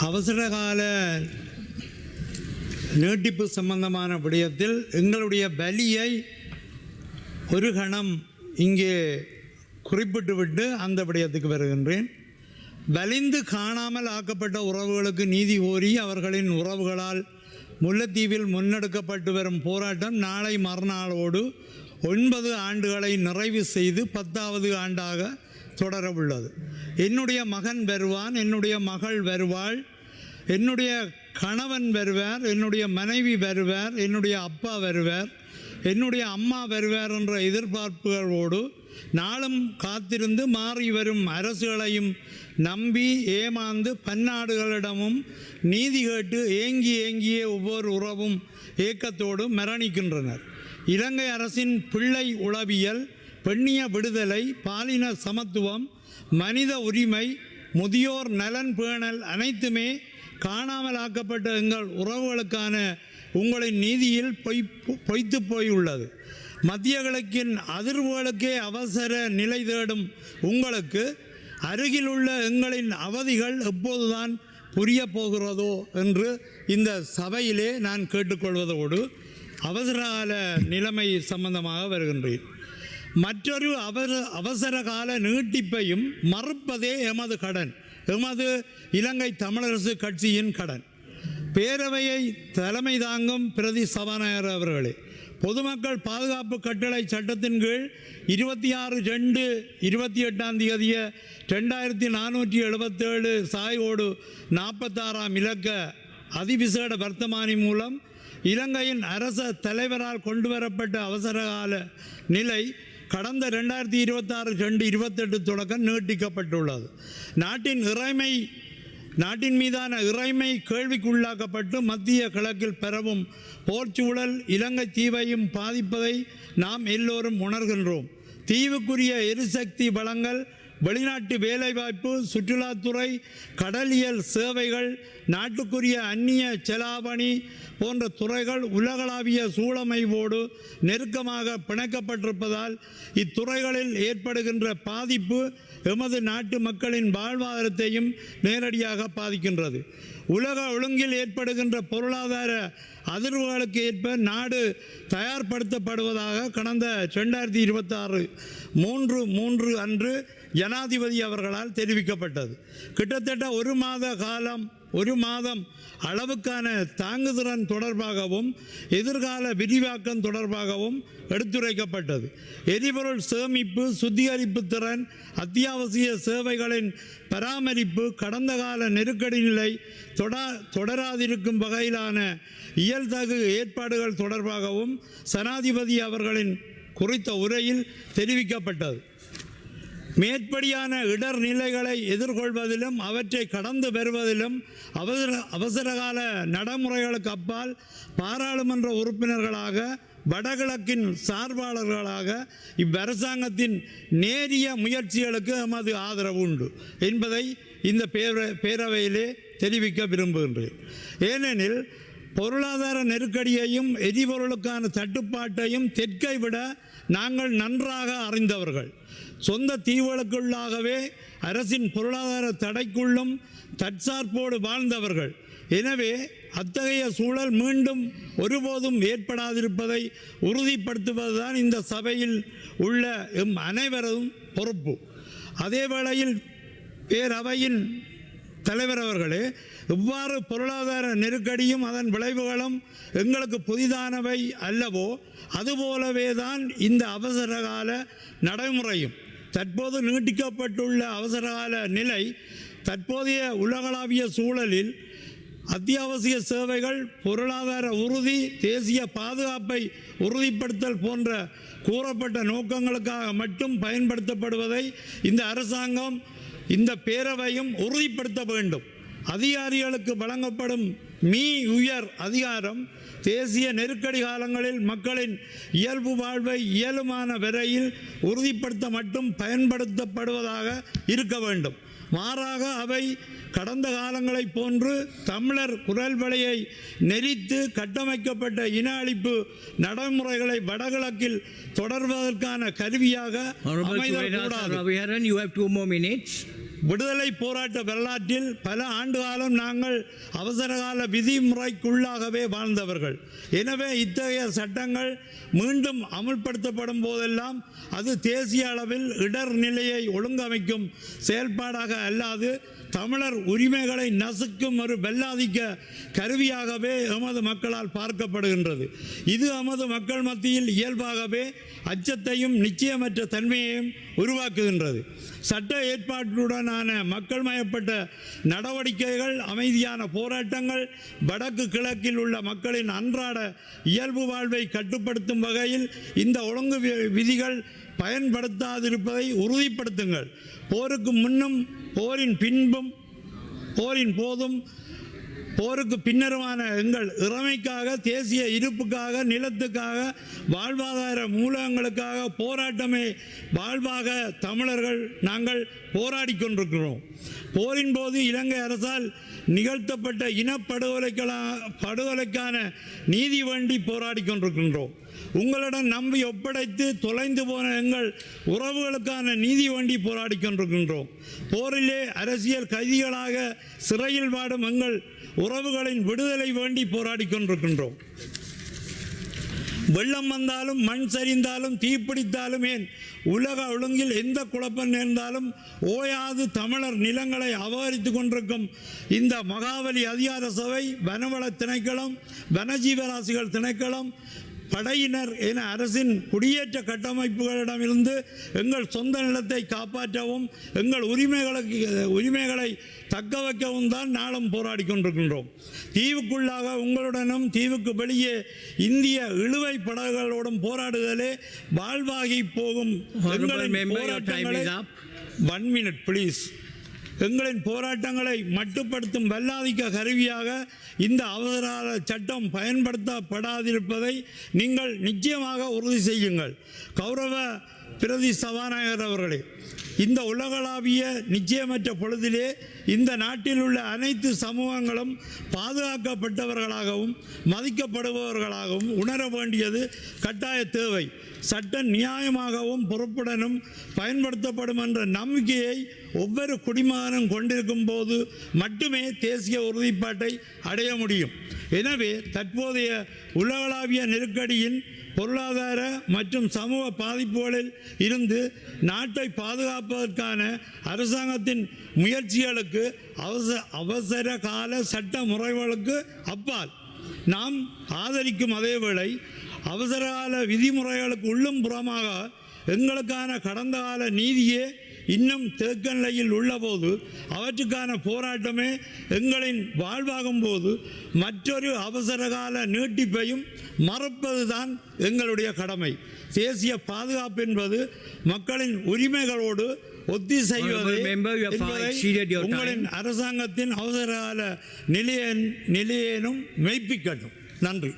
அவசரகால நீட்டிப்பு சம்பந்தமான விடயத்தில் எங்களுடைய பலியை ஒரு கணம் இங்கே குறிப்பிட்டுவிட்டு அந்த விடயத்துக்கு வருகின்றேன். வலிந்து காணாமல் ஆக்கப்பட்ட உறவுகளுக்கு நீதி கோரி அவர்களின் உறவுகளால் முல்லைத்தீவில் முன்னெடுக்கப்பட்டு வரும் போராட்டம் நாளை மறுநாளோடு 9 ஆண்டுகளை நிறைவு செய்து 10வது ஆண்டாக தொடர உள்ளது. என்னுடைய மகன் வருவான், என்னுடைய மகள் வருவாள், என்னுடைய கணவன் வருவார், என்னுடைய மனைவி வருவார், என்னுடைய அப்பா வருவார், என்னுடைய அம்மா வருவார் என்ற எதிர்பார்ப்புகளோடு நாளும் காத்திருந்து மாறி வரும் அரசுகளையும் நம்பி ஏமாந்து பன்னாடுகளிடமும் நீதி கேட்டு ஏங்கியே ஒவ்வொரு உறவும் ஏக்கத்தோடு மரணிக்கின்றனர். இலங்கை அரசின் பிள்ளை உளவியல், பெண்ணிய விடுதலை, பாலின சமத்துவம், மனித உரிமை, முதியோர் நலன் பேணல் அனைத்துமே காணாமலாக்கப்பட்ட எங்கள் உறவுகளுக்கான உங்களின் நீதியில் பொய்த்து போயுள்ளது. மத்திய கிழக்கின் அதிர்வுகளுக்கே அவசர நிலை தேடும் உங்களுக்கு அருகில் உள்ள எங்களின் அவதிகள் எப்போதுதான் புரிய போகிறதோ என்று இந்த சபையிலே நான் கேட்டுக்கொள்வதோடு அவசரகால நிலைமை சம்பந்தமாக வருகின்றேன். மற்றொரு அவசரகால நீட்டிப்பையும் மறுப்பதே எமது கடன், எமது இலங்கை தமிழரசு கட்சியின் கடன். பேரவையை தலைமை தாங்கும் பிரதி சபாநாயகர் அவர்களே, பொதுமக்கள் பாதுகாப்பு கட்டளை சட்டத்தின் கீழ் 26/2/28 2477 சாயோடு 46ஆம் இலக்க அதிவிசேட வர்த்தமானி மூலம் இலங்கையின் அரச தலைவரால் கொண்டுவரப்பட்ட அவசரகால நிலை கடந்த 2026/2/28 தொடக்கம் நீட்டிக்கப்பட்டுள்ளது. நாட்டின் மீதான இறைமை கேள்விக்குள்ளாக்கப்பட்டு மத்திய கிழக்கில் பரவும் போர்ச்சூழல் இலங்கை தீவையும் பாதிப்பதை நாம் எல்லோரும் உணர்கின்றோம். தீவுக்குரிய எரிசக்தி வளங்கள், வெளிநாட்டு வேலைவாய்ப்பு, சுற்றுலாத்துறை, கடலியல் சேவைகள், நாட்டுக்குரிய அந்நிய செலாவணி போன்ற துறைகள் உலகளாவிய சூழமைவோடு நெருக்கமாக பிணைக்கப்பட்டிருப்பதால் இத்துறைகளில் ஏற்படுகின்ற பாதிப்பு எமது நாட்டு மக்களின் வாழ்வாதாரத்தையும் நேரடியாக பாதிக்கின்றது. உலக ஒழுங்கில் ஏற்படுகின்ற பொருளாதார அதிர்வுகளுக்கு ஏற்ப நாடு தயார்படுத்தப்படுவதாக கடந்த 2026/3 அன்று ஜனாதிபதி அவர்களால் தெரிவிக்கப்பட்டது. கிட்டத்தட்ட ஒரு மாதம் அளவுக்கான தாங்குதிறன் தொடர்பாகவும் எதிர்கால விரிவாக்கம் தொடர்பாகவும் எடுத்துரைக்கப்பட்டது. எரிபொருள் சேமிப்பு, சுத்திகரிப்பு திறன், அத்தியாவசிய சேவைகளின் பராமரிப்பு, கடந்த கால நெருக்கடி நிலை தொடராதிருக்கும் வகையிலான இயல்தகு ஏற்பாடுகள் தொடர்பாகவும் ஜனாதிபதி அவர்களின் குறித்த உரையில் தெரிவிக்கப்பட்டது. மேற்படியான இடர் நிலைகளை எதிர்கொள்வதிலும் அவற்றை கடந்து வருவதிலும் அவசரகால நடைமுறைகளுக்கு அப்பால் பாராளுமன்ற உறுப்பினர்களாக, வடகிழக்கின் சார்பாளர்களாக இவ்வரசாங்கத்தின் நேரிய முயற்சிகளுக்கு எமது ஆதரவு உண்டு என்பதை இந்த பேரவையிலே தெரிவிக்க விரும்புகின்றேன். ஏனெனில் பொருளாதார நெருக்கடியையும் எரிபொருளுக்கான தட்டுப்பாட்டையும் தெற்கை விட நாங்கள் நன்றாக அறிந்தவர்கள். சொந்த தீவுகளுக்குள்ளாகவே அரசின் பொருளாதார தடைக்குள்ளும் தற்சார்போடு வாழ்ந்தவர்கள். எனவே அத்தகைய சூழல் மீண்டும் ஒருபோதும் ஏற்படாதிருப்பதை உறுதிப்படுத்துவதுதான் இந்த சபையில் உள்ள எம் அனைவரும் பொறுப்பு. அதே வேளையில் பேரவையின் தலைவர் அவர்களே, இவ்வாறு பொருளாதார நெருக்கடியும் அதன் விளைவுகளும் எங்களுக்கு புதிதானவை அல்லவோ, அதுபோலவே தான் இந்த அவசரகால நடைமுறையும். தற்போது நீட்டிக்கப்பட்டுள்ள அவசரகால நிலை தற்போதைய உலகளாவிய சூழலில் அத்தியாவசிய சேவைகள், பொருளாதார உறுதி, தேசிய பாதுகாப்பை உறுதிப்படுத்தல் போன்ற கூறப்பட்ட நோக்கங்களுக்காக மட்டும் பயன்படுத்தப்படுவதை இந்த அரசாங்கம், இந்த பேரவையும் உறுதிப்படுத்த வேண்டும். அதிகாரிகளுக்கு வழங்கப்படும் உயர் அதிகாரம் தேசிய நெருக்கடி காலங்களில் மக்களின் இயல்பு வாழ்வை இயலுமான வரையில் உறுதிப்படுத்த மட்டும் பயன்படுத்தப்படுவதாக இருக்க வேண்டும். மாறாக அவை கடந்த காலங்களைப் போன்று தமிழர் குரல் வலையை நெறித்து கட்டமைக்கப்பட்ட இன அழிப்பு நடைமுறைகளை வடகிழக்கில் தொடர்வதற்கான கருவியாக அமைதல் கூடாது. விடுதலை போராட்ட வரலாற்றில் பல ஆண்டு காலம் நாங்கள் அவசரகால விதிமுறைக்குள்ளாகவே வாழ்ந்தவர்கள். எனவே இத்தகைய சட்டங்கள் மீண்டும் அமுல்படுத்தப்படும் போதெல்லாம் அது தேசிய அளவில் இடர் நிலையை ஒழுங்கமைக்கும் செயல்பாடாக அல்லாது தமிழர் உரிமைகளை நசுக்கும் ஒரு வெள்ளாதிக்க கருவியாகவே எமது மக்களால் பார்க்கப்படுகின்றது. இது எமது மக்கள் மத்தியில் இயல்பாகவே அச்சத்தையும் நிச்சயமற்ற தன்மையையும் உருவாக்குகின்றது. சட்ட ஏற்பாட்டுடனான மக்கள் மயப்பட்ட நடவடிக்கைகள், அமைதியான போராட்டங்கள் வடக்கு கிழக்கில் உள்ள மக்களின் அன்றாட இயல்பு வாழ்வை கட்டுப்படுத்தும் வகையில் இந்த ஒழுங்கு விதிகள் பயன்படுத்தாதிருப்பதை உறுதிப்படுத்துங்கள். போருக்கு முன்னும் போரின் பின்பும் போரின் போதும் போருக்கு பின்னருமான எங்கள் இறைமைக்காக, தேசிய இருப்புக்காக, நிலத்துக்காக, வாழ்வாதார மூலங்களுக்காக போராட்டமே வாழ்வாக தமிழர்கள் நாங்கள் போராடி கொண்டிருக்கிறோம். போரின் போது இலங்கை அரசால் நிகழ்த்தப்பட்ட இனப்படுகொலைக்கான நீதி வேண்டி போராடி கொண்டிருக்கின்றோம். உங்களிடம் நம்பி ஒப்படைத்து தொலைந்து போன எங்கள் உறவுகளுக்கான நீதி வேண்டி போராடி கொண்டிருக்கின்றோம். போரிலே அரசியல் கைதிகளாக சிறையில் வாடும் எங்கள் உறவுகளின் விடுதலை வேண்டி போராடி கொண்டிருக்கின்றோம். வெள்ளம் வந்தாலும், மண் சரிந்தாலும், தீப்பிடித்தாலும், ஏன் உலக ஒழுங்கில் எந்த குழப்பம் நேர்ந்தாலும் ஓயாது தமிழர் நிலங்களை அபகரித்து கொண்டிருக்கும் இந்த மகாவலி அதிகார சபை, வனவள திணைக்களம், வனஜீவராசிகள் திணைக்களம், படையினர் என அரசின் குடியேற்ற கட்டமைப்புகளிடமிருந்து எங்கள் சொந்த நிலத்தை காப்பாற்றவும், எங்கள் உரிமைகளை தக்க வைக்கவும் தான் நாளும் போராடி கொண்டிருக்கின்றோம். தீவுக்குள்ளாக உங்களுடனும் தீவுக்கு வெளியே இந்திய இழுவை படகுகளோடும் போராடுதலே வாழ்வாகி போகும் எங்களின் போராட்டங்களை மட்டுப்படுத்தும் வல்லாதிக்க கருவியாக இந்த அவசர சட்டம் பயன்படுத்தப்படாதிருப்பதை நீங்கள் நிச்சயமாக உறுதி செய்யுங்கள். கௌரவ பிரதி சபாநாயகர் அவர்களே, இந்த உலகளாவிய நிச்சயமற்ற பொழுதிலே இந்த நாட்டில் உள்ள அனைத்து சமூகங்களும் பாதுகாக்கப்பட்டவர்களாகவும் மதிக்கப்படுபவர்களாகவும் உணர வேண்டியது கட்டாய தேவை. சட்டம் நியாயமாகவும் பொறுப்புடனும் பயன்படுத்தப்படும் என்ற நம்பிக்கையை ஒவ்வொரு குடிமகனும் கொண்டிருக்கும் போது மட்டுமே தேசிய உறுதிப்பாட்டை அடைய முடியும். எனவே தற்போதைய உலகளாவிய நெருக்கடியின் பொருளாதார மற்றும் சமூக பாதிப்புகளில் இருந்து நாட்டை பாதுகாப்பதற்கான அரசாங்கத்தின் முயற்சிகளுக்கு அவசர கால சட்ட முறைகளுக்கு அப்பால் நாம் ஆதரிக்கும் அதேவேளை அவசரகால விதிமுறைகளுக்கு உள்ளும் புறமாக எங்களுக்கான கடந்த கால நீதியே இன்னும் தேக்க நிலையில் உள்ளபோது அவற்றுக்கான போராட்டமே எங்களின் வாழ்வாகும் போது மற்றொரு அவசரகால நீட்டிப்பையும் மறுப்பதுதான் எங்களுடைய கடமை. தேசிய பாதுகாப்பு என்பது மக்களின் உரிமைகளோடு ஒத்திசைவது உங்களின் அரசாங்கத்தின் அவசரகால நிலையேனும் மெய்ப்பிக்கட்டும். நன்றி.